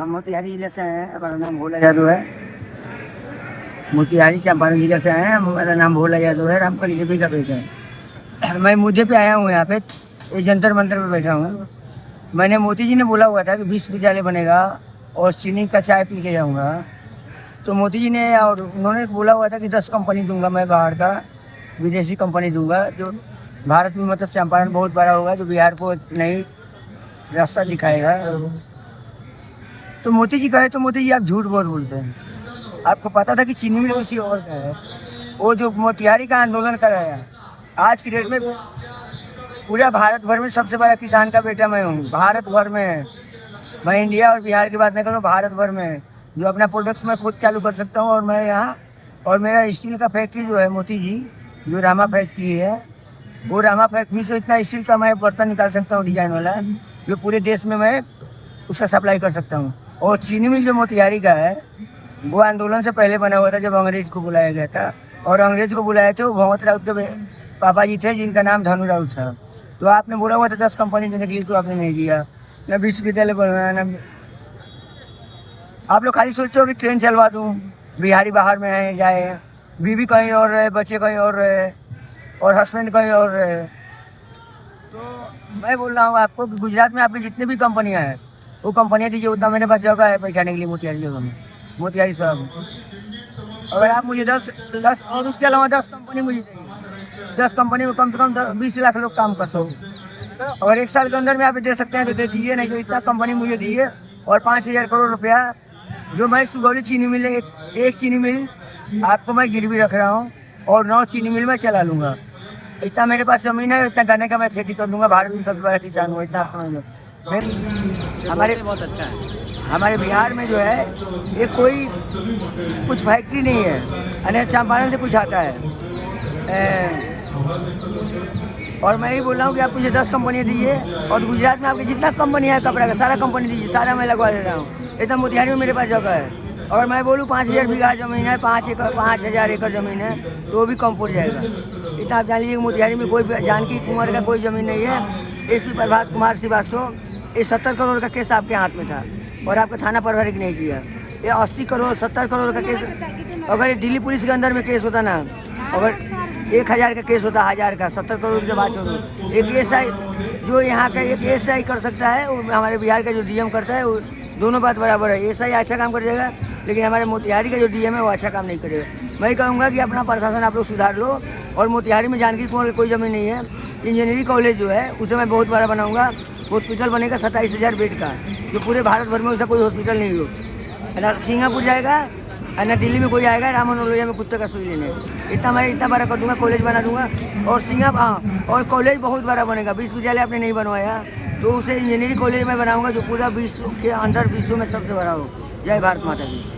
मोतिहारी जिले से हैं। हमारा नाम भोला यादव है। मोतिहारी चंपारण जिले से हैं। हमारा नाम भोला यादव है। रामकली देवी का बेटा है। मैं मुझे पे आया हूँ यहाँ पे, ये जंतर मंतर पे बैठा हूँ। मैंने मोदी जी ने बोला हुआ था कि विश्वविद्यालय बनेगा और चीनी का चाय पी के जाऊँगा। तो मोदी जी ने और उन्होंने बोला हुआ था कि 10 कंपनी दूंगा मैं, बाहर का विदेशी कंपनी दूंगा, जो भारत में मतलब चंपारण बहुत बड़ा होगा, जो बिहार को नई रास्ता दिखाएगा। तो मोदी जी कहे तो मोदी जी आप झूठ बोलते हैं। आपको पता था कि चीनी मिल किसी और का है। वो जो मोतिहारी का आंदोलन कराया, आज की डेट में पूरा भारत भर में सबसे बड़ा किसान का बेटा मैं हूँ। भारत भर में, मैं इंडिया और बिहार की बात नहीं करूँ, भारत भर में जो अपना प्रोडक्ट्स मैं खुद चालू कर सकता हूँ। और मैं यहाँ, और मेरा स्टील का फैक्ट्री जो है मोती जी, जो रामा फैक्ट्री है, वो रामा फैक्ट्री से इतना स्टील का मैं बर्तन निकाल सकता हूँ डिजाइन वाला, जो पूरे देश में मैं उसका सप्लाई कर सकता हूँ। और चीनी मिल जो मोतिहारी का है, वो आंदोलन से पहले बना हुआ था, जब अंग्रेज को बुलाया गया था। और अंग्रेज को बुलाए थे वो भगवत राउत के पापा जी थे, जिनका नाम धनु राउत था। तो आपने बोला हुआ था 10 कंपनी देने के लिए, तो आपने नहीं दिया। न विश्वविद्यालय बनवाया, न आप लोग खाली सोचते हो कि ट्रेन चलवा दूँ, बिहारी बाहर में है जाए, बीवी कहीं और रहे, बच्चे कहीं और रहे, और हस्बैंड कहीं और रहे। तो मैं बोल रहा हूँ आपको कि गुजरात में आपकी जितनी भी कंपनियाँ हैं, वो कंपनियाँ दीजिए, उतना मेरे पास जगह है बैठाने के लिए मोतिहारी जगह में, मोतिहारी शहर में। अगर आप मुझे 10 और उसके अलावा 10 कंपनी मुझे चाहिए। 10 कंपनी में कम से कम 20 लाख लोग काम कर सकते। अगर 1 साल के अंदर में आप दे सकते हैं तो दे दीजिए, नहीं तो इतना कंपनी मुझे दीजिए। और 5,000 करोड़ रुपया जो मैं सुगौली चीनी मिल, एक चीनी मिल आपको मैं गिरवी रख रहा हूँ, और 9 चीनी मिल में चला लूँगा। इतना मेरे पास ज़मीन है, इतना गन्ने का मैं खेती कर लूँगा। भारत में सबसे बड़ा किसान हूँ, इतना हमारे बहुत अच्छा है। हमारे बिहार में जो है ये कोई कुछ फैक्ट्री नहीं है, अने चंपारण से कुछ आता है। और मैं ही बोल रहा हूँ कि आप मुझे 10 कंपनियाँ दीजिए, और गुजरात में आपकी जितना कंपनी है कपड़ा का, सारा कंपनी दीजिए, सारा मैं लगवा दे रहा हूँ। इतना मोतिहारी में मेरे पास जगह है। और मैं बोलूँ 5,000 बीघा ज़मीन है, 5,000 एकड़ ज़मीन है, तो वो भी कम पड़ जाएगा। इतना आप जान लीजिए मोतिहारी में कोई जानकी कुमार का कोई ज़मीन नहीं है। एसपी प्रभात कुमार श्रीवास्तव, ये 70 करोड़ का केस आपके हाथ में था और आपका थाना प्रभारी नहीं किया। ये 80 करोड़ 70 करोड़ का केस, अगर ये दिल्ली पुलिस के अंदर में केस होता ना, अगर 1,000 का केस होता, 1,000 का, 70 करोड़ की बात हो, एक एसआई जो यहाँ का एक एसआई कर सकता है, वो हमारे बिहार का जो डीएम करता है, वो दोनों बात बराबर है। एसआई अच्छा काम कर जाएगा, लेकिन हमारे मोतिहारी का जो डीएम है वो अच्छा काम नहीं करेगा। मैं कहूँगा कि अपना प्रशासन आप लोग सुधार लो। और मोतिहारी में जानकी कुमार की कोई ज़मीन नहीं है। इंजीनियरिंग कॉलेज जो है उसे मैं बहुत बड़ा बनाऊँगा। हॉस्पिटल बनेगा 27,000 बेड का, जो पूरे भारत भर में वैसा कोई हॉस्पिटल नहीं हो। ना सिंगापुर जाएगा, ना दिल्ली में कोई आएगा राम मनोलोया में कुत्ते का सुई लेने। इतना मैं इतना बड़ा कर दूंगा, कॉलेज बना दूंगा। और और कॉलेज बहुत बड़ा बनेगा। विश्वविद्यालय आपने नहीं बनवाया, तो उसे इंजीनियरिंग कॉलेज में बनाऊंगा, जो पूरा विश्व के अंदर, विश्व में सबसे बड़ा हो। जय भारत माता की।